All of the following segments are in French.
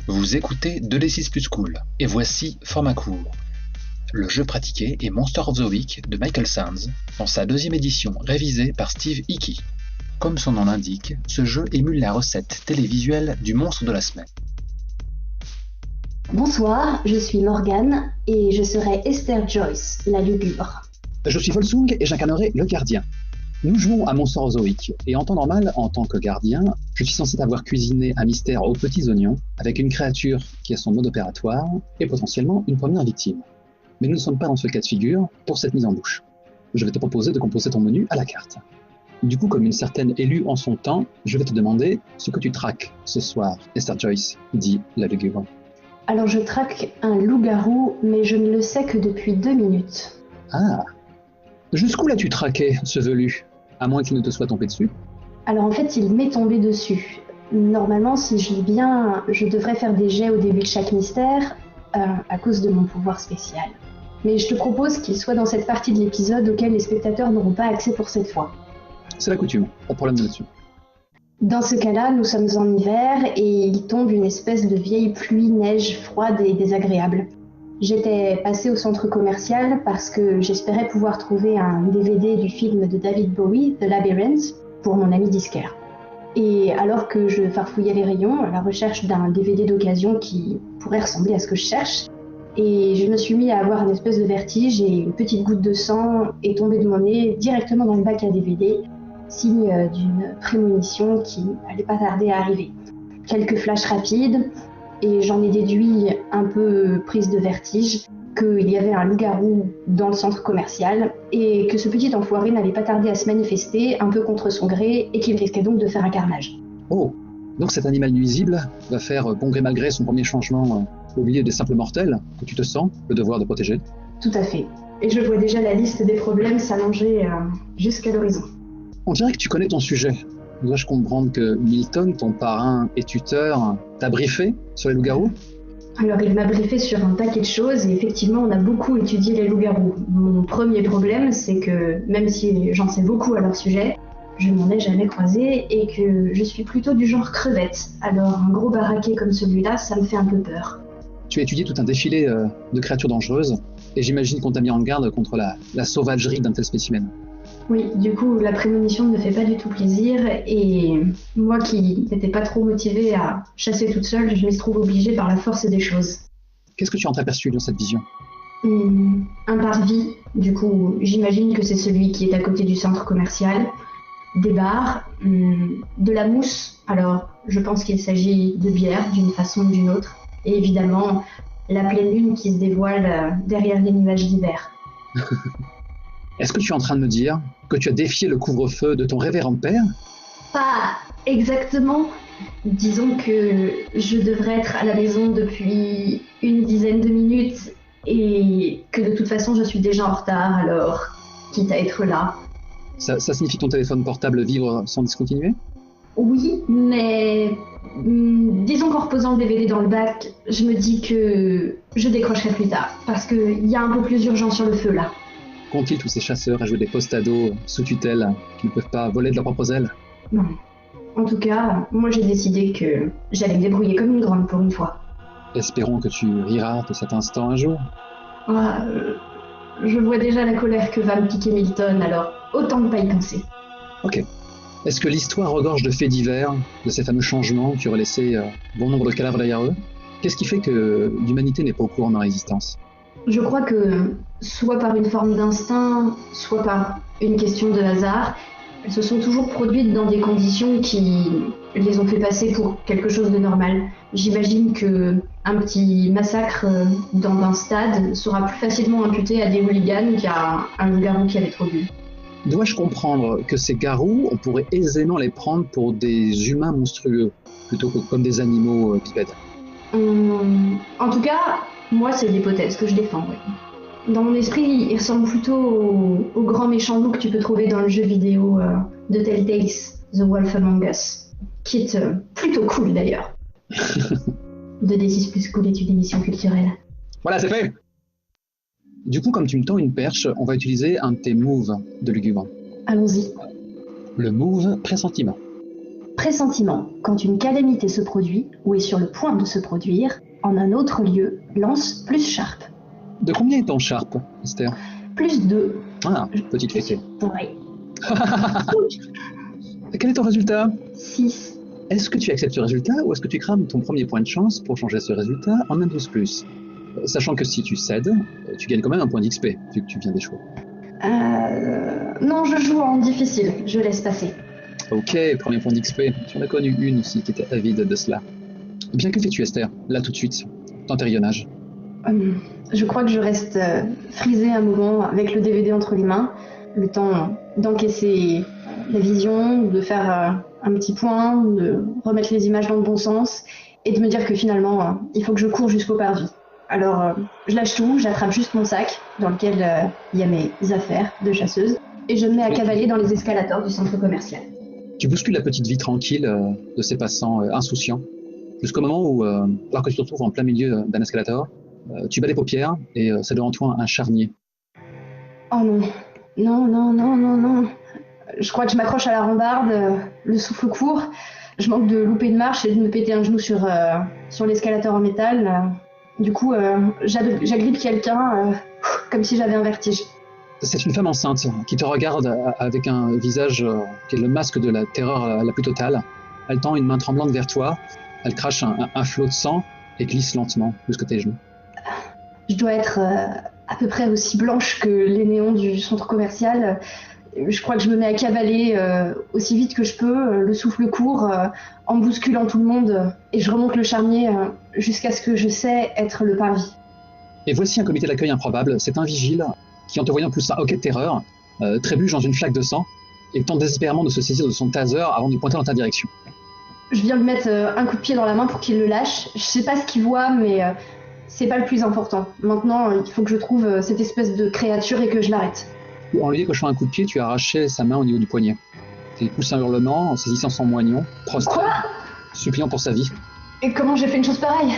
Vous écoutez 2D6 plus cool, et voici Format court. Le jeu pratiqué est Monster of the Week de Michael Sands, dans sa deuxième édition révisée par Steve Hickey. Comme son nom l'indique, ce jeu émule la recette télévisuelle du monstre de la semaine. Bonsoir, je suis Morgane et je serai Esther Joyce, la lugubre. Je suis Volsung et j'incarnerai le gardien. Nous jouons à Monster of the Week et en temps normal, en tant que gardien, je suis censé avoir cuisiné un mystère aux petits oignons avec une créature qui a son mode opératoire et potentiellement une première victime. Mais nous ne sommes pas dans ce cas de figure pour cette mise en bouche. Je vais te proposer de composer ton menu à la carte. Du coup, comme une certaine élue en son temps, je vais te demander ce que tu traques ce soir, Esther Joyce, dit la lugubre. Alors je traque un loup-garou, mais je ne le sais que depuis 2 minutes. Ah. Jusqu'où l'as-tu traqué, ce velu? À moins qu'il ne te soit tombé dessus. Alors en fait, il m'est tombé dessus. Normalement, si je lis bien, je devrais faire des jets au début de chaque mystère, à cause de mon pouvoir spécial. Mais je te propose qu'il soit dans cette partie de l'épisode auquel les spectateurs n'auront pas accès pour cette fois. C'est la coutume, pas de problème là-dessus. Dans ce cas-là, nous sommes en hiver et il tombe une espèce de vieille pluie, neige froide et désagréable. J'étais passée au centre commercial parce que j'espérais pouvoir trouver un DVD du film de David Bowie, The Labyrinth, pour mon ami disquaire. Et alors que je farfouillais les rayons à la recherche d'un DVD d'occasion qui pourrait ressembler à ce que je cherche, et je me suis mis à avoir une espèce de vertige et une petite goutte de sang est tombée de mon nez directement dans le bac à DVD, signe d'une prémonition qui n'allait pas tarder à arriver. Quelques flashs rapides, et j'en ai déduit, un peu prise de vertige, qu'il y avait un loup-garou dans le centre commercial et que ce petit enfoiré n'allait pas tarder à se manifester un peu contre son gré et qu'il risquait donc de faire un carnage. Oh, donc cet animal nuisible va faire bon gré mal gré son premier changement au milieu des simples mortels que tu te sens le devoir de protéger. Tout à fait. Et je vois déjà la liste des problèmes s'allonger jusqu'à l'horizon. On dirait que tu connais ton sujet. Dois-je comprendre que Milton, ton parrain et tuteur, t'a briefé sur les loups-garous? Alors il m'a briefé sur un paquet de choses et effectivement on a beaucoup étudié les loups-garous. Mon premier problème c'est que même si j'en sais beaucoup à leur sujet, je n'en ai jamais croisé et que je suis plutôt du genre crevette. Alors un gros baraquet comme celui-là, ça me fait un peu peur. Tu as étudié tout un défilé de créatures dangereuses et j'imagine qu'on t'a mis en garde contre la sauvagerie d'un tel spécimen. Oui, du coup, la prémonition ne me fait pas du tout plaisir et moi qui n'étais pas trop motivée à chasser toute seule, je m'y trouve obligée par la force des choses. Qu'est-ce que tu as entreaperçu dans cette vision? Un parvis, du coup, j'imagine que c'est celui qui est à côté du centre commercial, des bars, de la mousse, alors je pense qu'il s'agit de bière d'une façon ou d'une autre, et évidemment la pleine lune qui se dévoile derrière les nuages d'hiver. Est-ce que tu es en train de me dire que tu as défié le couvre-feu de ton révérend père? Pas exactement. Disons que je devrais être à la maison depuis une dizaine de minutes et que de toute façon je suis déjà en retard, alors quitte à être là. Ça signifie que ton téléphone portable vibre sans discontinuer? Oui, mais disons qu'en reposant le DVD dans le bac, je me dis que je décrocherai plus tard parce qu'il y a un peu plus urgent sur le feu là. Qu'ont-ils tous ces chasseurs à jouer des postados sous tutelle qui ne peuvent pas voler de leurs propres ailes? Non. En tout cas, moi j'ai décidé que j'allais me débrouiller comme une grande pour une fois. Espérons que tu riras de cet instant un jour. Ah, je vois déjà la colère que va me piquer Milton, alors autant ne pas y penser. Ok. Est-ce que l'histoire regorge de faits divers, de ces fameux changements qui auraient laissé bon nombre de cadavres derrière eux? Qu'est-ce qui fait que l'humanité n'est pas au courant de la résistance? Je crois que, soit par une forme d'instinct, soit par une question de hasard, elles se sont toujours produites dans des conditions qui les ont fait passer pour quelque chose de normal. J'imagine que un petit massacre dans un stade sera plus facilement imputé à des hooligans qu'à un loup-garou qui avait trop bu. Dois-je comprendre que ces garous, on pourrait aisément les prendre pour des humains monstrueux, plutôt que comme des animaux bipèdes? En tout cas, moi c'est l'hypothèse que je défends, oui. Dans mon esprit, il ressemble plutôt au grand méchant loup que tu peux trouver dans le jeu vidéo de Telltale, The Wolf Among Us, qui est plutôt cool d'ailleurs. 2D6 plus cool est une émission culturelle. Voilà, c'est fait! Du coup, comme tu me tends une perche, on va utiliser un de tes moves de lugubre. Allons-y. Le move pressentiment. Pressentiment. Quand une calamité se produit, ou est sur le point de se produire en un autre lieu lance plus Sharp. De combien est ton Sharp, Esther? Plus 2. Ah, petite fessée. Ouais. Quel est ton résultat? 6. Est-ce que tu acceptes ce résultat ou est-ce que tu crames ton premier point de chance pour changer ce résultat en un 12+? Sachant que si tu cèdes, tu gagnes quand même un point d'XP, vu que tu viens d'échouer. Non, je joue en difficile, je laisse passer. Ok, premier point d'XP. Tu en as connu une aussi qui était avide de cela. Bien, que fais-tu, Esther, là tout de suite, dans tes rayonnages? Je crois que je reste frisée un moment avec le DVD entre les mains, le temps d'encaisser la vision, de faire un petit point, de remettre les images dans le bon sens et de me dire que finalement, il faut que je cours jusqu'au parvis. Alors, je lâche tout, j'attrape juste mon sac dans lequel il y a mes affaires de chasseuse et je me mets à cavaler dans les escalators du centre commercial. Tu bouscules la petite vie tranquille de ces passants insouciants, jusqu'au moment où, alors que tu te retrouves en plein milieu d'un escalator, tu bats les paupières et c'est devant toi un charnier. Oh non, non, non, non, non, non. Je crois que je m'accroche à la rambarde, le souffle court, je manque de louper une marche et de me péter un genou sur l'escalator en métal. Du coup, j'agrippe quelqu'un comme si j'avais un vertige. C'est une femme enceinte qui te regarde avec un visage qui est le masque de la terreur la plus totale. Elle tend une main tremblante vers toi, elle crache un flot de sang et glisse lentement jusqu'à tes genoux. Je dois être à peu près aussi blanche que les néons du centre commercial. Je crois que je me mets à cavaler aussi vite que je peux, le souffle court, en bousculant tout le monde, et je remonte le charnier jusqu'à ce que je sais être le parvis. Et voici un comité d'accueil improbable. C'est un vigile qui, en te voyant pousser un hoquet de terreur, trébuche dans une flaque de sang et tente désespérément de se saisir de son taser avant de pointer dans ta direction. Je viens lui mettre un coup de pied dans la main pour qu'il le lâche. Je sais pas ce qu'il voit, mais c'est pas le plus important. Maintenant, il faut que je trouve cette espèce de créature et que je l'arrête. En lui décochant un coup de pied, tu as arraché sa main au niveau du poignet. Il pousse un hurlement en saisissant son moignon, prostré, suppliant pour sa vie. Et comment j'ai fait une chose pareille?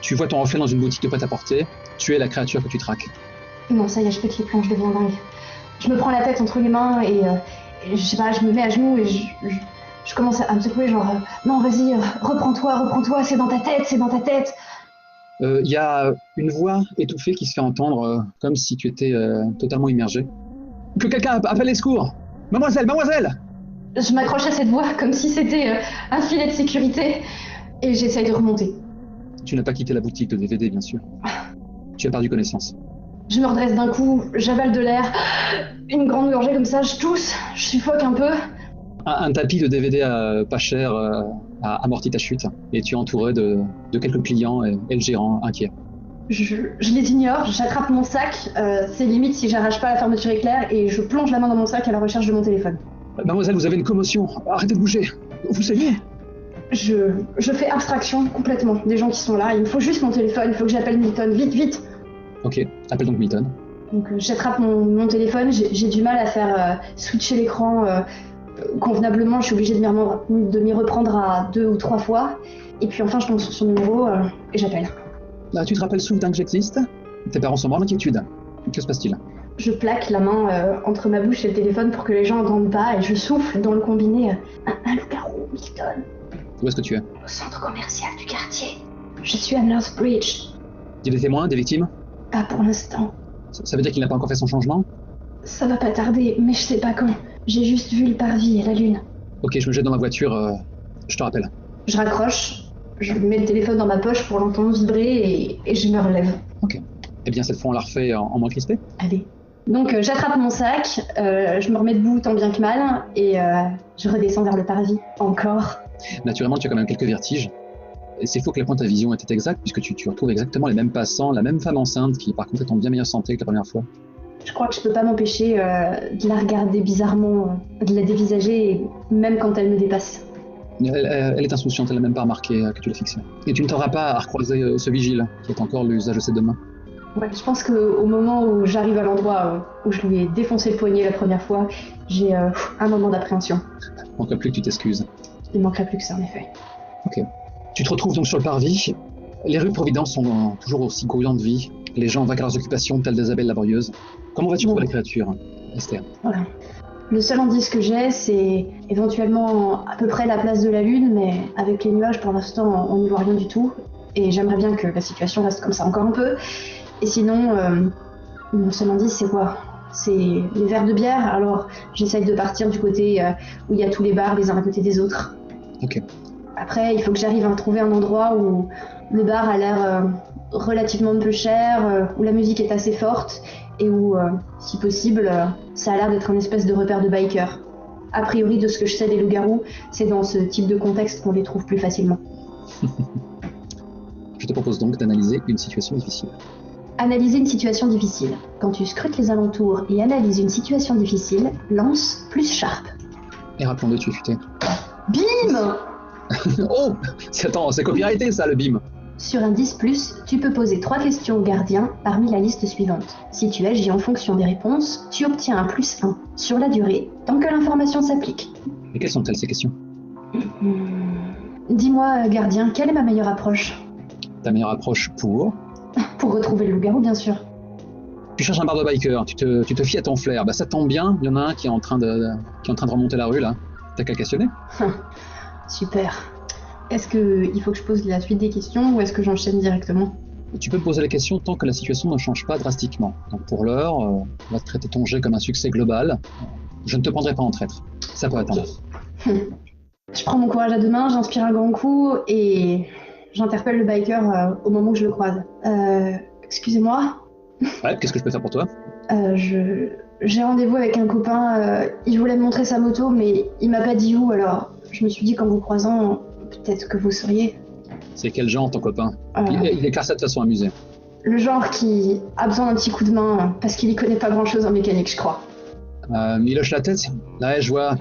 Tu vois ton reflet dans une boutique de prêt-à-porter, tu es la créature que tu traques. Non, ça y est, je pète les plombs, je deviens dingue. Je me prends la tête entre les mains et je sais pas, je me mets à genoux et je commence à me secouer genre non, vas-y, reprends-toi, c'est dans ta tête. Il y a une voix étouffée qui se fait entendre, comme si tu étais totalement immergé. Que quelqu'un appelle les secours! Mademoiselle! Je m'accroche à cette voix comme si c'était un filet de sécurité et j'essaye de remonter. Tu n'as pas quitté la boutique de DVD, bien sûr. Tu as perdu connaissance. Je me redresse d'un coup, j'avale de l'air, une grande gorgée comme ça, je tousse, je suffoque un peu. Un tapis de DVD pas cher a amorti ta chute et tu es entouré de quelques clients et le gérant inquiet. Je les ignore, j'attrape mon sac, c'est limite si j'arrache pas la fermeture éclair et je plonge la main dans mon sac à la recherche de mon téléphone. Mademoiselle, vous avez une commotion, arrêtez de bouger, vous saignez. Je fais abstraction complètement des gens qui sont là, il me faut juste mon téléphone, il faut que j'appelle Milton, vite. Ok, appelle donc Milton. Donc j'attrape mon téléphone, j'ai du mal à faire switcher l'écran convenablement, je suis obligée de m'y reprendre à 2 ou 3 fois. Et puis enfin je tombe sur son numéro et j'appelle. Là, tu te rappelles soudain que j'existe? Tes parents sont morts d'inquiétude. Que se passe-t-il? Je plaque la main entre ma bouche et le téléphone pour que les gens n'entendent pas et je souffle dans le combiné. Un loup-garou, Milton. Où est-ce que tu es? Au centre commercial du quartier. Je suis à Northbridge. Il y a des témoins, des victimes? Pas pour l'instant. Ça veut dire qu'il n'a pas encore fait son changement? Ça va pas tarder, mais je sais pas quand. J'ai juste vu le parvis et la lune. Ok, je me jette dans ma voiture, je te rappelle. Je raccroche, je mets le téléphone dans ma poche pour l'entendre vibrer et je me relève. Ok. Eh bien, cette fois, on la refait en moins crispé? Allez. Donc j'attrape mon sac, je me remets debout tant bien que mal et je redescends vers le parvis. Encore. Naturellement, tu as quand même quelques vertiges. Et c'est faux que la pointe à vision était exacte, puisque tu retrouves exactement les mêmes passants, la même femme enceinte qui, par contre, est en bien meilleure santé que la première fois. Je crois que je peux pas m'empêcher de la regarder bizarrement, de la dévisager, même quand elle me dépasse. Elle est insouciante, elle n'a même pas remarqué que tu l'as fixée. Et tu ne t'auras pas à recroiser ce vigile, qui est encore l'usage de ses deux mains. Ouais, je pense qu'au moment où j'arrive à l'endroit où je lui ai défoncé le poignet la première fois, j'ai un moment d'appréhension. Il ne manquerait plus que tu t'excuses. Il manquerait plus que ça, en effet. Ok. Tu te retrouves donc sur le parvis. Les rues de Providence sont toujours aussi grouillantes de vie. Les gens vaquent à leurs occupations telles des abeilles laborieuses. Comment vas-tu trouver la créature, Esther? Voilà. Le seul indice que j'ai, c'est éventuellement à peu près la place de la Lune, mais avec les nuages, pour l'instant, on n'y voit rien du tout. Et j'aimerais bien que la situation reste comme ça encore un peu. Et sinon, mon seul indice, c'est quoi? C'est les verres de bière. Alors, j'essaye de partir du côté où il y a tous les bars les uns à côté des autres. Ok. Après, il faut que j'arrive à trouver un endroit où le bar a l'air relativement peu cher, où la musique est assez forte et où, si possible, ça a l'air d'être une espèce de repère de bikers. A priori, de ce que je sais des loups-garous, c'est dans ce type de contexte qu'on les trouve plus facilement. Je te propose donc d'analyser une situation difficile. Analyser une situation difficile. Quand tu scrutes les alentours et analyses une situation difficile, lance plus sharp. Et rappelons-le, tu es futé. Bim! Oh! Attends, c'est copyrighté ça, le BIM. Sur un 10+, tu peux poser 3 questions au gardien parmi la liste suivante. Si tu agis en fonction des réponses, tu obtiens un +1 sur la durée, tant que l'information s'applique. Et quelles sont-elles ces questions? Dis-moi, gardien, quelle est ma meilleure approche? Ta meilleure approche pour... Pour retrouver le loup-garou, bien sûr. Tu cherches un bar de biker, tu te fies à ton flair. Bah ça tombe bien, il y en a un qui est en train de remonter la rue là. T'as qu'à questionner. Super. Est-ce qu'il faut que je pose la suite des questions ou est-ce que j'enchaîne directement? Tu peux poser la question tant que la situation ne change pas drastiquement. Donc pour l'heure, on va traiter ton jet comme un succès global. Je ne te prendrai pas en traître. Ça peut attendre. Je prends mon courage à deux mains, j'inspire un grand coup et j'interpelle le biker au moment où je le croise. Excusez-moi? Ouais, qu'est-ce que je peux faire pour toi? J'ai rendez-vous avec un copain, il voulait me montrer sa moto, mais il m'a pas dit où, alors je me suis dit qu'en vous croisant, peut-être que vous sauriez. C'est quel genre ton copain? Il déclare ça de façon amusée. Le genre qui a besoin d'un petit coup de main, parce qu'il y connaît pas grand-chose en mécanique, je crois. Il hoche la tête. Là, je vois.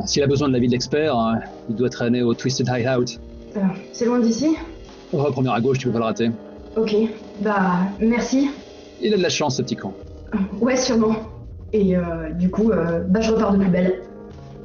S'il a besoin de l'avis de l'expert, il doit traîner au Twisted Hideout. C'est loin d'ici? Première à gauche, tu peux pas le rater. Ok, bah merci. Il a de la chance, ce petit con. Ouais, sûrement. Et du coup, je repars de plus belle.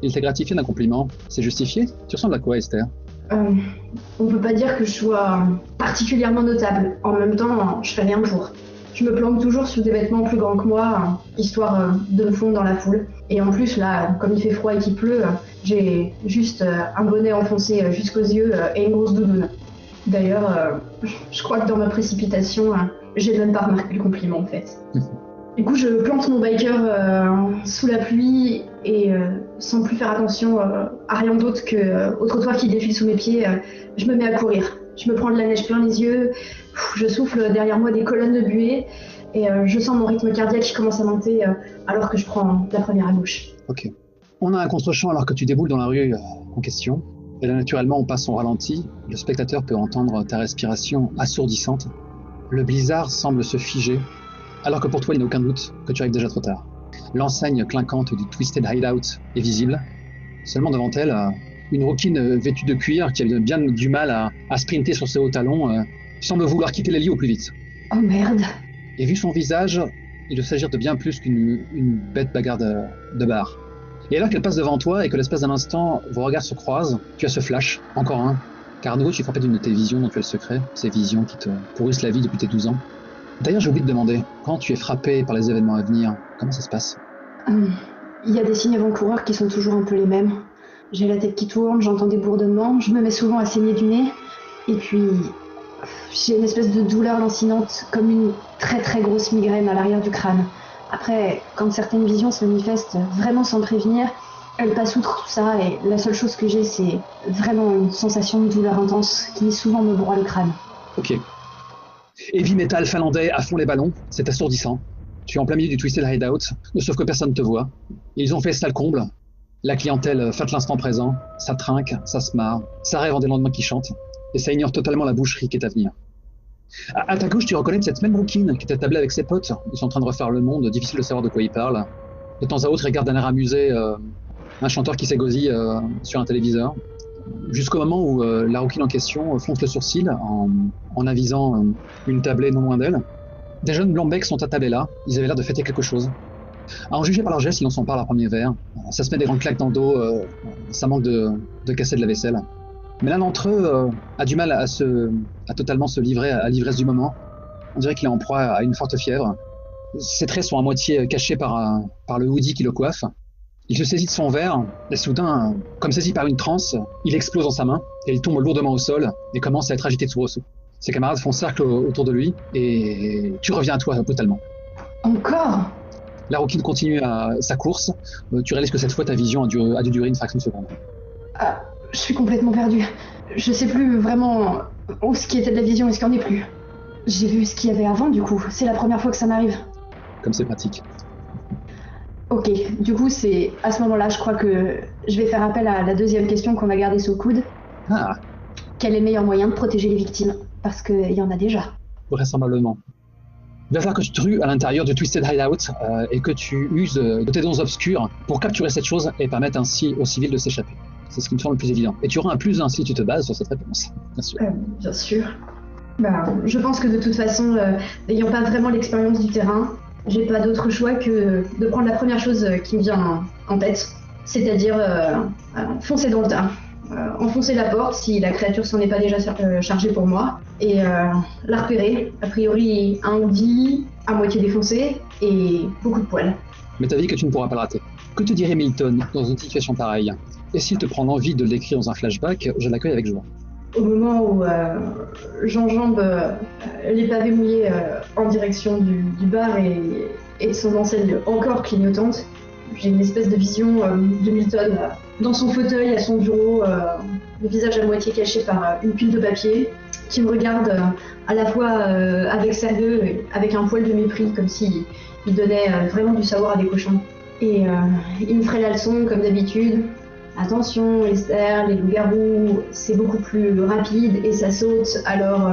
Il t'a gratifié d'un compliment. C'est justifié? Tu ressembles à quoi, Esther? On peut pas dire que je sois particulièrement notable. En même temps, je fais rien pour. Je me planque toujours sous des vêtements plus grands que moi, histoire de me fondre dans la foule. Et en plus, là, comme il fait froid et qu'il pleut, j'ai juste un bonnet enfoncé jusqu'aux yeux et une grosse doudoune. D'ailleurs, je crois que dans ma précipitation, j'ai même pas remarqué le compliment en fait. Du coup, je plante mon biker sous la pluie et sans plus faire attention à rien d'autre qu'au trottoir qui défile sous mes pieds, je me mets à courir. Je me prends de la neige plein les yeux, je souffle derrière moi des colonnes de buée et je sens mon rythme cardiaque qui commence à monter alors que je prends la première à gauche. Ok. On a un contre-champ alors que tu déboules dans la rue en question. Et là, naturellement, on passe en ralenti. Le spectateur peut entendre ta respiration assourdissante. Le blizzard semble se figer, alors que pour toi, il n'y a aucun doute que tu arrives déjà trop tard. L'enseigne clinquante du Twisted Hideout est visible. Seulement devant elle, une rouquine vêtue de cuir qui a bien du mal à sprinter sur ses hauts talons semble vouloir quitter les lits au plus vite. Oh merde! Et vu son visage, il doit s'agir de bien plus qu'une bête bagarre de bar. Et alors qu'elle passe devant toi et que l'espace d'un instant, vos regards se croisent, tu as ce flash, encore un. Car à nouveau, tu es frappé d'une de tes visions dont tu as le secret, ces visions qui te pourrissent la vie depuis tes 12 ans. D'ailleurs, j'ai oublié de demander, quand tu es frappé par les événements à venir, comment ça se passe? Il y a des signes avant-coureurs qui sont toujours un peu les mêmes. J'ai la tête qui tourne, j'entends des bourdonnements, je me mets souvent à saigner du nez, et puis j'ai une espèce de douleur lancinante, comme une très très grosse migraine à l'arrière du crâne. Après, quand certaines visions se manifestent vraiment sans prévenir, elles passent outre tout ça, et la seule chose que j'ai, c'est vraiment une sensation de douleur intense qui souvent me broie le crâne. Ok. Heavy metal finlandais à fond les ballons, c'est assourdissant. Tu es en plein milieu du Twisted Hideout, sauf que personne ne te voit. Ils ont fait sale comble. La clientèle fête l'instant présent, ça trinque, ça se marre, ça rêve en des lendemains qui chantent, et ça ignore totalement la boucherie qui est à venir. À ta gauche, tu reconnais cette même rouquine qui était tablée avec ses potes. Ils sont en train de refaire le monde, difficile de savoir de quoi ils parlent. De temps à autre, ils regardent d'un air amusé un chanteur qui s'égosille sur un téléviseur. Jusqu'au moment où la rouquine en question fronce le sourcil en avisant une tablée non loin d'elle. Des jeunes blancs-becs sont attablés là, ils avaient l'air de fêter quelque chose. À en juger par leurs gestes, ils n'en sont pas à leur premier verre. Ça se met des grandes claques dans le dos, ça manque de casser de la vaisselle. Mais l'un d'entre eux a du mal à totalement se livrer à l'ivresse du moment. On dirait qu'il est en proie à une forte fièvre. Ses traits sont à moitié cachés par le hoodie qui le coiffe. Il se saisit de son verre, et soudain, comme saisi par une transe, il explose dans sa main, et il tombe lourdement au sol, et commence à être agité de soubresaut. Ses camarades font cercle autour de lui, et tu reviens à toi brutalement. Encore? La rouquine continue sa course. Tu réalises que cette fois, ta vision a dû durer une fraction de seconde. Ah, je suis complètement perdue. Je sais plus vraiment où ce qui était de la vision et ce qui en est plus. J'ai vu ce qu'il y avait avant, du coup. C'est la première fois que ça m'arrive. Comme c'est pratique. Ok, du coup, c'est à ce moment-là, je crois que je vais faire appel à la deuxième question qu'on a gardée sous le coude. Ah, Quel est le meilleur moyen de protéger les victimes? Parce qu'il y en a déjà. vraisemblablement. Il va falloir que tu te rues à l'intérieur du Twisted Hideout et que tu uses de tes dons obscurs pour capturer cette chose et permettre ainsi aux civils de s'échapper. C'est ce qui me semble le plus évident. Et tu auras un plus 1 si tu te bases sur cette réponse, bien sûr. Bien sûr. Je pense que de toute façon, n'ayant pas vraiment l'expérience du terrain, j'ai pas d'autre choix que de prendre la première chose qui me vient en tête, c'est-à-dire foncer dans le tas. Enfoncer la porte si la créature s'en est pas déjà chargée pour moi, et la repérer. A priori, un hoodie à moitié défoncé et beaucoup de poils. Mais t'as dit que tu ne pourras pas le rater. Que te dirait Milton dans une situation pareille? Et s'il te prend l'envie de l'écrire dans un flashback, je l'accueille avec joie. Au moment où j'enjambe les pavés mouillés en direction du bar et de son enseigne encore clignotante, j'ai une espèce de vision de Milton dans son fauteuil à son bureau, le visage à moitié caché par une pile de papier, qui me regarde à la fois avec sérieux et avec un poil de mépris, comme s'il donnait vraiment du savoir à des cochons. Et il me ferait la leçon comme d'habitude. Attention Esther, les loups-garous, c'est beaucoup plus rapide et ça saute, alors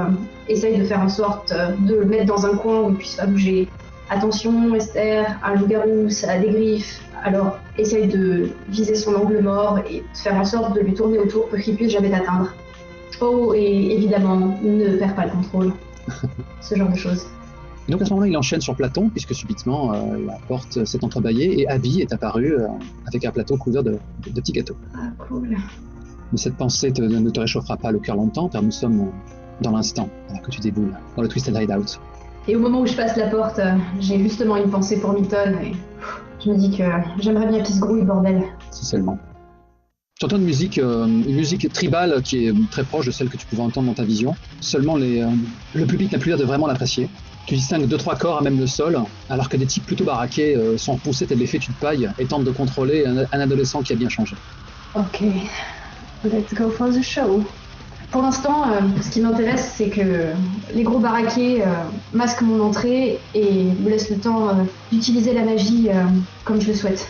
essaye de faire en sorte de le mettre dans un coin où il puisse pas bouger. Attention Esther, un loup-garou, ça a des griffes, alors essaye de viser son angle mort et de faire en sorte de lui tourner autour pour qu'il puisse jamais t'atteindre. Oh, et évidemment, ne perds pas le contrôle. Ce genre de choses. Et donc à ce moment-là, il enchaîne sur Platon, puisque subitement la porte s'est entrebâillée et Abby est apparue avec un plateau couvert de petits gâteaux. Ah, cool. Mais cette pensée ne te réchauffera pas le cœur longtemps, car nous sommes dans l'instant, alors que tu déboules dans le Twisted Hideout. Et au moment où je passe la porte, j'ai justement une pensée pour Milton, et je me dis que j'aimerais bien qu'il se grouille, bordel. Si seulement. Tu entends une musique tribale qui est très proche de celle que tu pouvais entendre dans ta vision. Seulement le public n'a plus l'air de vraiment l'apprécier. Tu distingues 2-3 corps à même le sol, alors que des types plutôt baraqués sont repoussés tels des fétus de paille et tentent de contrôler un adolescent qui a bien changé. Ok, let's go for the show. Pour l'instant, ce qui m'intéresse, c'est que les gros baraqués masquent mon entrée et me laissent le temps d'utiliser la magie comme je le souhaite.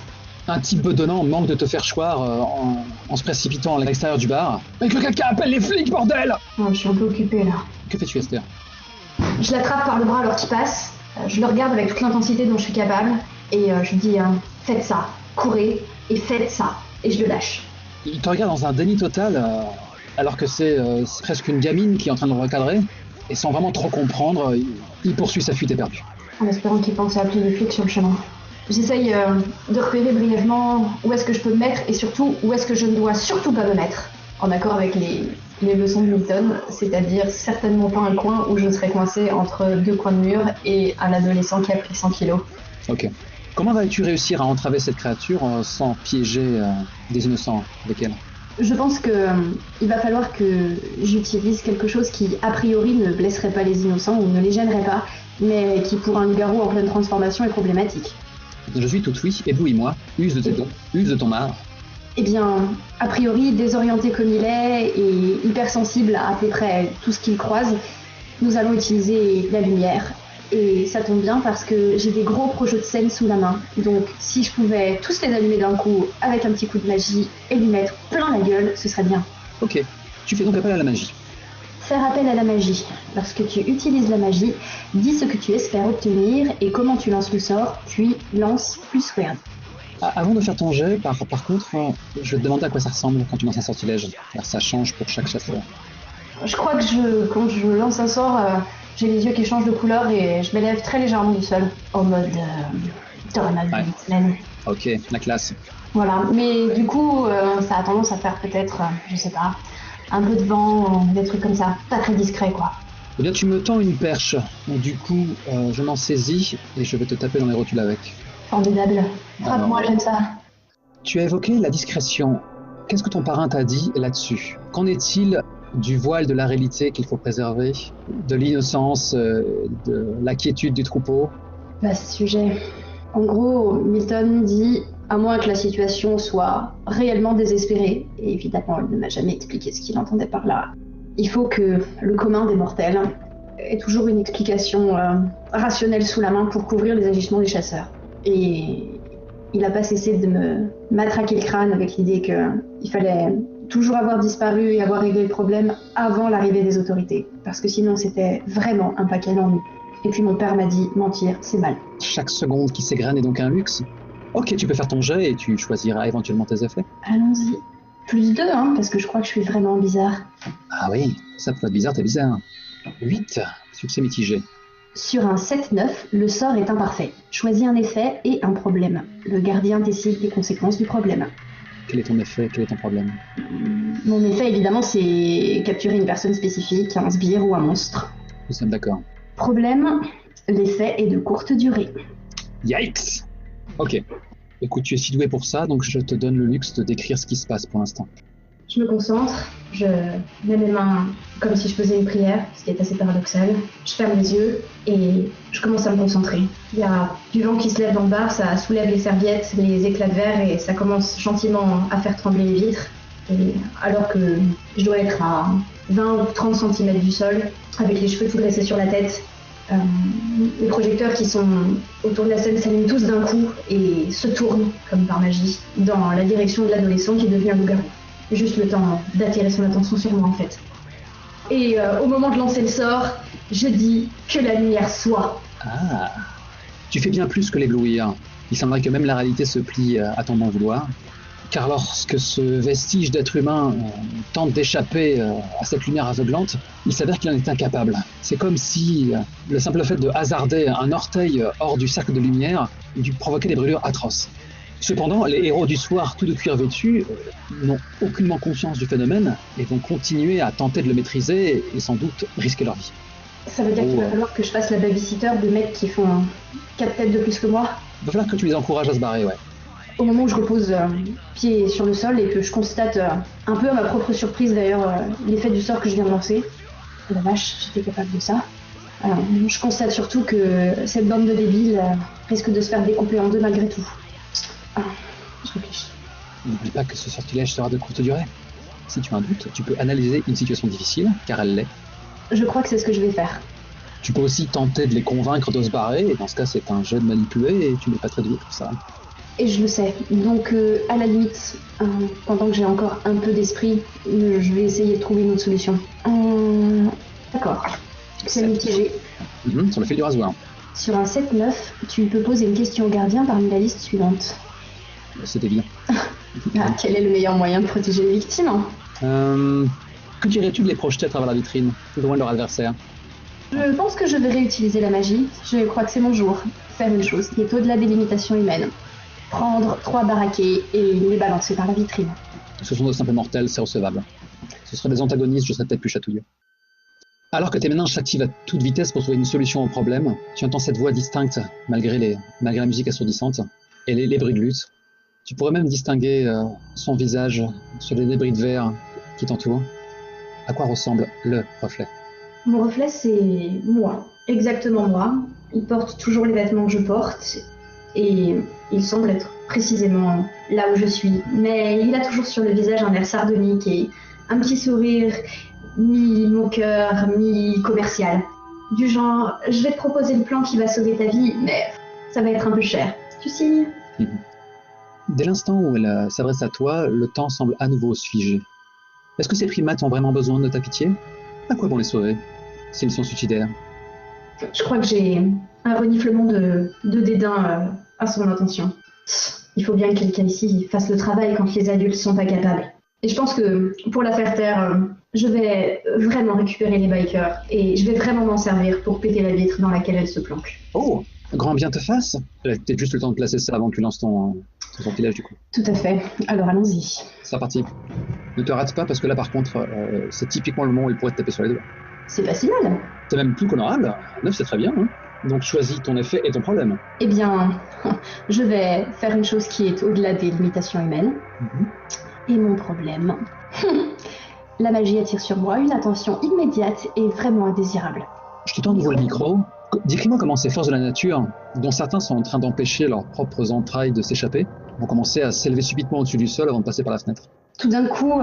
Un type bedonnant manque de te faire choir en se précipitant à l'extérieur du bar. Mais que quelqu'un appelle les flics, bordel! Oh, je suis un peu occupée là. Que fais-tu, Esther? Je l'attrape par le bras alors qu'il passe, je le regarde avec toute l'intensité dont je suis capable, et je lui dis faites ça, courez, et faites ça, et je le lâche. Il te regarde dans un déni total, alors que c'est presque une gamine qui est en train de le recadrer, et sans vraiment trop comprendre, il poursuit sa fuite éperdue. En espérant qu'il pense à appeler les flics sur le chemin. J'essaye de repérer brièvement où est-ce que je peux me mettre, et surtout où est-ce que je ne dois surtout pas me mettre, en accord avec les leçons de Milton, c'est-à-dire certainement pas un coin où je serais coincée entre 2 coins de mur et un adolescent qui a pris 100 kilos. Ok. Comment vas-tu réussir à entraver cette créature sans piéger des innocents avec elle? Je pense que il va falloir que j'utilise quelque chose qui, a priori, ne blesserait pas les innocents ou ne les gênerait pas, mais qui, pour un loup-garou en pleine transformation, est problématique. Je suis tout oui, éblouis-moi, use de tes dons, use de ton art. Eh bien, a priori, désorienté comme il est et hypersensible à peu près tout ce qu'il croise, nous allons utiliser la lumière. Et ça tombe bien parce que j'ai des gros projets de scène sous la main. Donc si je pouvais tous les allumer d'un coup avec un petit coup de magie et lui mettre plein la gueule, ce serait bien. Ok, tu fais donc appel à la magie. Faire appel à la magie. Lorsque tu utilises la magie, dis ce que tu espères obtenir et comment tu lances le sort, puis lance plus weird. Avant de faire ton jet, par contre, je vais te demander à quoi ça ressemble quand tu lances un sortilège, car ça change pour chaque chasseur. Je crois que quand je lance un sort, j'ai les yeux qui changent de couleur et je m'élève très légèrement du sol, en mode Ok, la classe. Voilà, mais du coup, ça a tendance à faire peut-être, je sais pas, un peu de vent, des trucs comme ça, pas très discret quoi. Eh bien, tu me tends une perche. Donc, du coup, je m'en saisis et je vais te taper dans les rotules avec. Formidable. Frappe-moi, j'aime ça. Tu as évoqué la discrétion. Qu'est-ce que ton parrain t'a dit là-dessus? Qu'en est-il du voile de la réalité qu'il faut préserver, de l'innocence, de la quiétude du troupeau? Vaste sujet. En gros, Milton dit, à moins que la situation soit réellement désespérée, et évidemment, il ne m'a jamais expliqué ce qu'il entendait par là, il faut que le commun des mortels ait toujours une explication rationnelle sous la main pour couvrir les agissements des chasseurs. Et il n'a pas cessé de me matraquer le crâne avec l'idée qu'il fallait toujours avoir disparu et avoir réglé le problème avant l'arrivée des autorités, parce que sinon c'était vraiment un paquet d'ennuis. Et puis mon père m'a dit, mentir, c'est mal. Chaque seconde qui s'égrène est donc un luxe. Ok, tu peux faire ton jet et tu choisiras éventuellement tes effets. Allons-y. Plus 2, hein, parce que je crois que je suis vraiment bizarre. Ah oui, ça pour être bizarre, t'es bizarre. 8, succès mitigé. Sur un 7-9, le sort est imparfait. Choisis un effet et un problème. Le gardien décide des conséquences du problème. Quel est ton effet? Quel est ton problème? Mon effet, évidemment, c'est capturer une personne spécifique, un sbire ou un monstre. Nous sommes d'accord. Problème, l'effet est de courte durée. Yikes! Ok. Écoute, tu es si doué pour ça, donc je te donne le luxe de décrire ce qui se passe pour l'instant. Je me concentre, je mets mes mains comme si je faisais une prière, ce qui est assez paradoxal. Je ferme les yeux et je commence à me concentrer. Il y a du vent qui se lève dans le bar, ça soulève les serviettes, les éclats de verre et ça commence gentiment à faire trembler les vitres. Et alors que je dois être à 20 ou 30 cm du sol, avec les cheveux tout dressés sur la tête, les projecteurs qui sont autour de la scène s'allument tous d'un coup et se tournent, comme par magie, dans la direction de l'adolescent qui est devenu un loup-garou. Juste le temps d'attirer son attention sur moi en fait. Et au moment de lancer le sort, je dis que la lumière soit. Ah! Tu fais bien plus que l'éblouir. Il semblerait que même la réalité se plie à ton bon vouloir. Car lorsque ce vestige d'être humain tente d'échapper à cette lumière aveuglante, il s'avère qu'il en est incapable. C'est comme si le simple fait de hasarder un orteil hors du cercle de lumière lui provoquait des brûlures atroces. Cependant, les héros du soir, tout de cuir vêtus, n'ont aucunement conscience du phénomène et vont continuer à tenter de le maîtriser et sans doute risquer leur vie. Ça veut dire qu'il va falloir que je fasse la babysitter de mecs qui font 4 têtes de plus que moi. Il va falloir que tu les encourages à se barrer, ouais. Au moment où je repose pied sur le sol et que je constate un peu à ma propre surprise d'ailleurs l'effet du sort que je viens de lancer. La vache, j'étais capable de ça. Alors, je constate surtout que cette bande de débiles risque de se faire découper en deux malgré tout. Je réfléchis. N'oublie pas que ce sortilège sera de courte durée. Si tu as un doute, tu peux analyser une situation difficile, car elle l'est. Je crois que c'est ce que je vais faire. Tu peux aussi tenter de les convaincre de se barrer, et dans ce cas c'est un jeu de manipuler, et tu n'es pas très doué pour ça. Et je le sais. Donc à la limite, pendant que j'ai encore un peu d'esprit, je vais essayer de trouver une autre solution. D'accord. C'est mitigé. Sur le fil du rasoir. Sur un 7-9, tu peux poser une question au gardien parmi la liste suivante. C'est évident. Quel est le meilleur moyen de protéger les victimes? Que dirais-tu de les projeter à travers la vitrine, loin de leur adversaire? Je pense que je vais réutiliser la magie. Je crois que c'est mon jour. Faire une chose qui est au-delà des limitations humaines. Prendre 3 baraquets et les balancer par la vitrine. Ce sont de simples mortels, c'est recevable. Ce seraient des antagonistes, je serais peut-être plus chatouilleux. Alors que tes méninges s'activent à toute vitesse pour trouver une solution au problème, tu entends cette voix distincte, malgré la musique assourdissante, et les bruits de lutte. Tu pourrais même distinguer son visage sur les débris de verre qui t'entourent. À quoi ressemble le reflet? Mon reflet, c'est moi. Exactement moi. Il porte toujours les vêtements que je porte. Et il semble être précisément là où je suis. Mais il a toujours sur le visage un air sardonique et un petit sourire mi-moqueur, mi-commercial. Du genre, je vais te proposer le plan qui va sauver ta vie, mais ça va être un peu cher. Tu signes? Dès l'instant où elle s'adresse à toi, le temps semble à nouveau se figer. Est-ce que ces primates ont vraiment besoin de ta pitié? À quoi bon les sauver, s'ils sont suicidaires? Je crois que j'ai un reniflement de dédain à son intention. Il faut bien que quelqu'un ici fasse le travail quand les adultes sont pas capables. Et je pense que pour la faire taire, je vais vraiment récupérer les bikers et je vais vraiment m'en servir pour péter la vitre dans laquelle elle se planque. Oh, grand bien te fasse. Elle a peut-être juste le temps de placer ça avant que tu lances ton sortilège du coup. Tout à fait. Alors allons-y. C'est parti. Ne te rate pas parce que là par contre, c'est typiquement le moment où il pourrait te taper sur les doigts. C'est pas si mal. C'est même plus qu'honorable. 9, c'est très bien. Hein. Donc choisis ton effet et ton problème. Eh bien, je vais faire une chose qui est au-delà des limitations humaines. Et mon problème... La magie attire sur moi une attention immédiate et vraiment indésirable. Je te tends de nouveau le micro. Décris-moi comment ces forces de la nature, dont certains sont en train d'empêcher leurs propres entrailles de s'échapper, vont commencer à s'élever subitement au-dessus du sol avant de passer par la fenêtre. Tout d'un coup,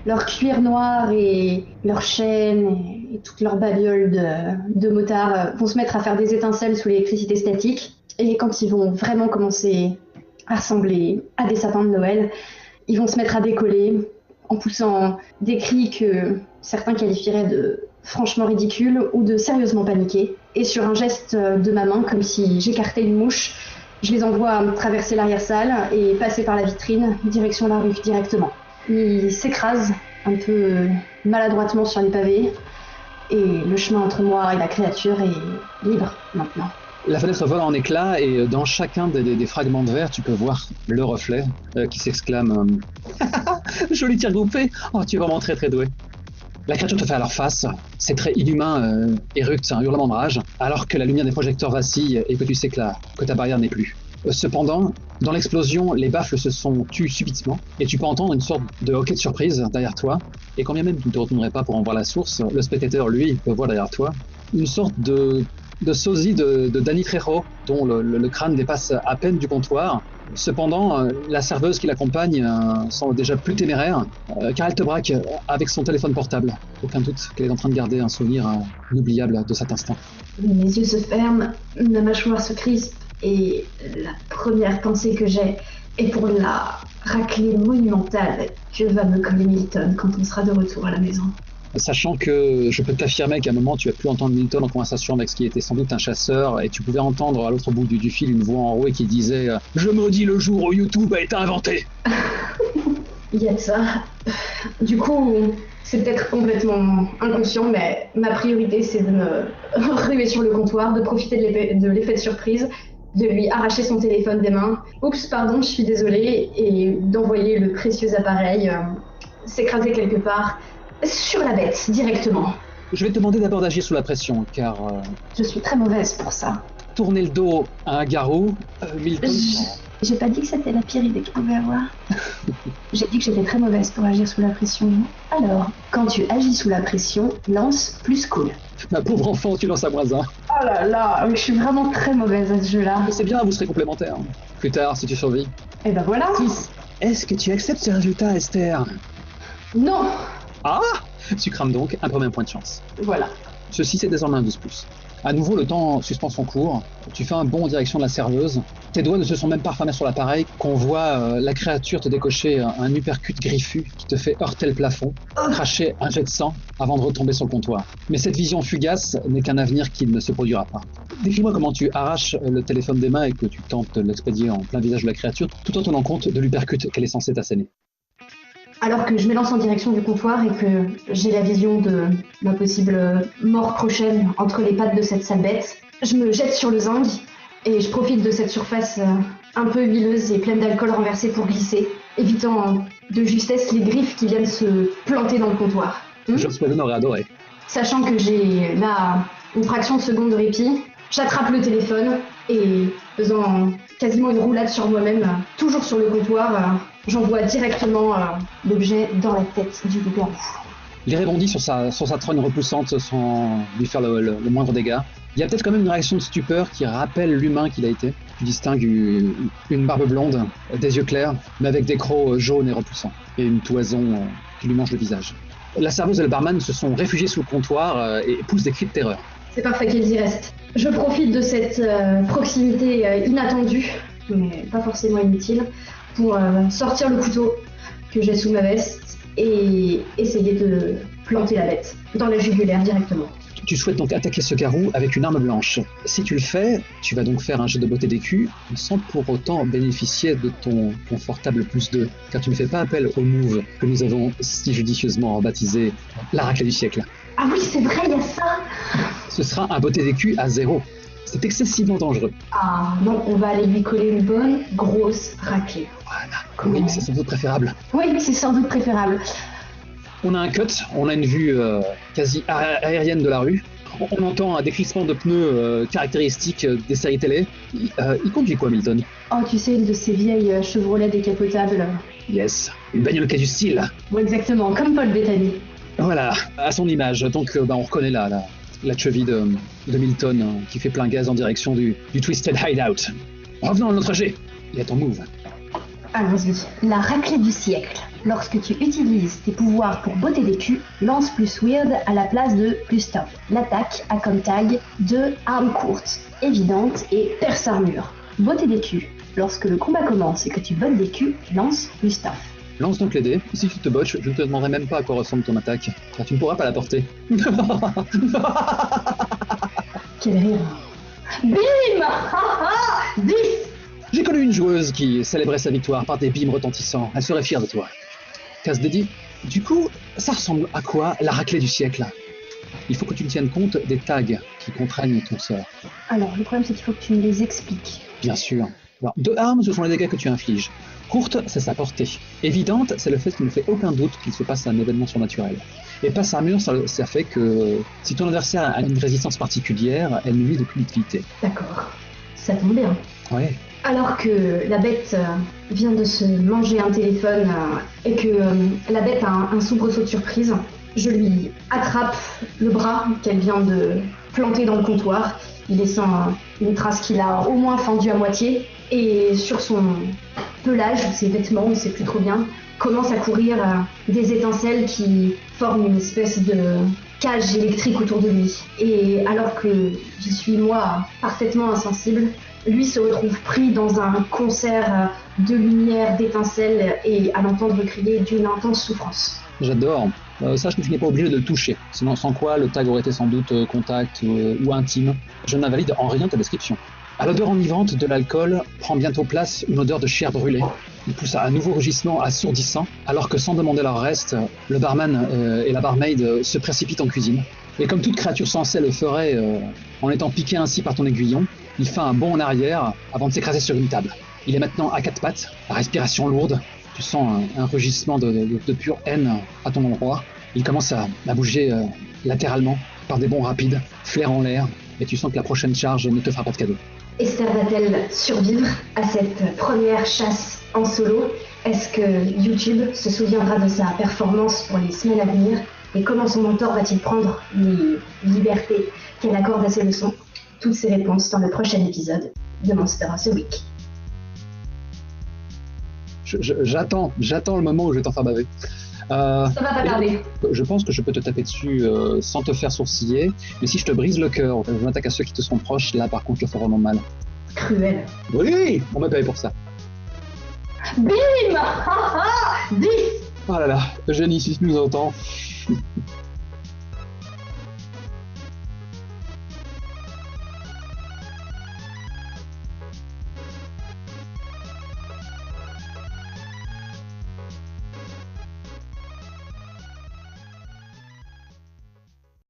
leur cuir noir et leurs chaînes et toute leur babiole de motards vont se mettre à faire des étincelles sous l'électricité statique. Et quand ils vont vraiment commencer à ressembler à des sapins de Noël, ils vont se mettre à décoller en poussant des cris que certains qualifieraient de franchement ridicules ou de sérieusement paniqués. Et sur un geste de ma main, comme si j'écartais une mouche, je les envoie traverser l'arrière-salle et passer par la vitrine, direction la rue directement. Ils s'écrasent un peu maladroitement sur les pavés et le chemin entre moi et la créature est libre maintenant. La fenêtre vole en éclats et dans chacun des fragments de verre, tu peux voir le reflet qui s'exclame Joli tir groupé. Oh, tu es vraiment très très doué. La créature te fait alors face, ses traits inhumains éructent un hurlement de rage, alors que la lumière des projecteurs vacille et que tu sais que ta barrière n'est plus. Cependant, dans l'explosion, les baffles se sont tus subitement, et tu peux entendre une sorte de hoquet de surprise derrière toi, et quand bien même tu ne te retournerais pas pour en voir la source, le spectateur, lui, peut voir derrière toi une sorte de sosie de Danny Trejo, dont le crâne dépasse à peine du comptoir. Cependant, la serveuse qui l'accompagne semble déjà plus téméraire, car elle te braque avec son téléphone portable. Aucun doute qu'elle est en train de garder un souvenir inoubliable de cet instant. Mes yeux se ferment, ma mâchoire se crispe, et la première pensée que j'ai est pour la raclée monumentale que va me coller Milton quand on sera de retour à la maison. Sachant que je peux t'affirmer qu'à un moment tu as pu entendre Milton en conversation avec ce qui était sans doute un chasseur, et tu pouvais entendre à l'autre bout du fil une voix enrouée qui disait « Je maudis le jour où YouTube a été inventé !» Il y a de ça. Du coup, c'est peut-être complètement inconscient, mais ma priorité c'est de me ruer sur le comptoir, de profiter de l'effet de surprise, de lui arracher son téléphone des mains. Oups, pardon, je suis désolée, et d'envoyer le précieux appareil s'écraser quelque part sur la bête, directement. Je vais te demander d'abord d'agir sous la pression, car... Je suis très mauvaise pour ça. Tourner le dos à un garrot, Milton... J'ai pas dit que c'était la pire idée qu'il pouvait avoir. J'ai dit que j'étais très mauvaise pour agir sous la pression. Alors, quand tu agis sous la pression, lance plus cool. Ma pauvre enfant, tu lances à moins 1. Oh là là, je suis vraiment très mauvaise à ce jeu-là. Mais c'est bien, vous serez complémentaires. Plus tard, si tu survis. Et ben voilà. 6. Est-ce que tu acceptes ce résultat, Esther? Non. Ah! Tu crames donc un premier point de chance. Voilà. Ceci, c'est désormais un 12+. À nouveau, le temps suspend son cours. Tu fais un bond en direction de la serveuse. Tes doigts ne se sont même pas refermés sur l'appareil qu'on voit la créature te décocher un uppercut griffu qui te fait heurter le plafond, cracher un jet de sang avant de retomber sur le comptoir. Mais cette vision fugace n'est qu'un avenir qui ne se produira pas. Décris-moi comment tu arraches le téléphone des mains et que tu tentes de l'expédier en plein visage de la créature, tout en tenant compte de l'uppercut qu'elle est censée t'asséner. Alors que je m'élance en direction du comptoir et que j'ai la vision de ma possible mort prochaine entre les pattes de cette sale bête, je me jette sur le zinc et je profite de cette surface un peu huileuse et pleine d'alcool renversé pour glisser, évitant de justesse les griffes qui viennent se planter dans le comptoir. Joss-Whedon aurait adoré. Sachant que j'ai là une fraction de seconde de répit, j'attrape le téléphone et faisant quasiment une roulade sur moi-même, toujours sur le comptoir, j'envoie directement l'objet dans la tête du loup-garou. Il rebondit sur sa trogne repoussante sans lui faire le moindre dégât. Il y a peut-être quand même une réaction de stupeur qui rappelle l'humain qu'il a été. Tu distingues une barbe blonde, des yeux clairs, mais avec des crocs jaunes et repoussants, et une toison qui lui mange le visage. La serveuse et le barman se sont réfugiés sous le comptoir et poussent des cris de terreur. C'est parfait qu'ils y restent. Je profite de cette proximité inattendue, mais pas forcément inutile, pour sortir le couteau que j'ai sous ma veste et essayer de planter la bête dans la jugulaire directement. Tu souhaites donc attaquer ce garou avec une arme blanche. Si tu le fais, tu vas donc faire un jet de beauté d'écu sans pour autant bénéficier de ton confortable +2, car tu ne fais pas appel au move que nous avons si judicieusement baptisé la raclée du siècle. Ah oui, c'est vrai, il y a ça. Ce sera un beauté d'écu à 0. C'est excessivement dangereux. Ah non, on va aller lui coller une bonne grosse raclée. Voilà. Oui, mais c'est sans doute préférable. Oui, c'est sans doute préférable. On a un cut, on a une vue quasi aérienne de la rue. On entend un décrissement de pneus caractéristique des séries télé. Il conduit quoi, Milton? Oh, tu sais, une de ces vieilles Chevrolet décapotables. Yes, une bagnole qui a du style. Bon, exactement, comme Paul Bettany. Voilà, à son image. Donc on reconnaît la cheville de Milton qui fait plein gaz en direction du Twisted Hideout. Revenons à notre jet. Il est ton move. Allons-y. La raclée du siècle. Lorsque tu utilises tes pouvoirs pour botter des culs, lance plus weird à la place de plus top. L'attaque a comme tag 2 armes courtes, évidentes et perce armure. Botter des culs. Lorsque le combat commence et que tu bottes des culs, lance plus top. Lance donc les dés. Si tu te botches, je ne te demanderai même pas à quoi ressemble ton attaque, car tu ne pourras pas la porter. Quel rire. Bim 10. J'ai connu une joueuse qui célébrait sa victoire par des bimes retentissants. Elle serait fière de toi. Casse dédié. Du coup, ça ressemble à quoi la raclée du siècle? Il faut que tu tiennes compte des tags qui contraignent ton sort. Alors, le problème, c'est qu'il faut que tu me les expliques. Bien sûr. Alors, 2 armes, ce sont les dégâts que tu infliges. Courte, c'est sa portée. Évidente, c'est le fait qu'il ne fait aucun doute qu'il se passe un événement surnaturel. Et passe armure, ça fait que si ton adversaire a une résistance particulière, elle ne lui d'aucune utilité. D'accord. Ça tombe bien. Ouais. Alors que la bête vient de se manger un téléphone et que la bête a un soubresaut de surprise, je lui attrape le bras qu'elle vient de planter dans le comptoir, laissant une trace qu'il a au moins fendue à moitié, et sur son pelage, ses vêtements, on ne sait plus trop bien, commence à courir des étincelles qui forment une espèce de cage électrique autour de lui. Et alors que j'y suis moi parfaitement insensible, lui se retrouve pris dans un concert de lumière, d'étincelles, et à l'entendre crier d'une intense souffrance. J'adore. Sache que tu n'es pas obligé de le toucher, sinon sans quoi le tag aurait été sans doute contact ou intime. Je n'invalide en rien ta description. À l'odeur enivrante de l'alcool prend bientôt place une odeur de chair brûlée. Il pousse à un nouveau rugissement assourdissant, alors que sans demander leur reste, le barman et la barmaid se précipitent en cuisine. Et comme toute créature sensée le ferait en étant piqué ainsi par ton aiguillon, il fait un bond en arrière avant de s'écraser sur une table. Il est maintenant à 4 pattes, la respiration lourde. Tu sens un rugissement de pure haine à ton endroit. Il commence à bouger latéralement par des bonds rapides, flair en l'air, et tu sens que la prochaine charge ne te fera pas de cadeau. Esther va-t-elle survivre à cette première chasse en solo? Est-ce que YouTube se souviendra de sa performance pour les semaines à venir? Et comment son mentor va-t-il prendre les libertés qu'elle accorde à ses leçons? Toutes ces réponses dans le prochain épisode de Monster of the Week. J'attends le moment où je vais t'en faire baver. Ça va pas tarder. Je pense que je peux te taper dessus sans te faire sourciller, mais si je te brise le cœur, je m'attaque à ceux qui te sont proches, là par contre je fais vraiment mal. Cruel. Oui, on m'a payé pour ça. Bim 10. Oh là là, Eugénie, si tu nous entends.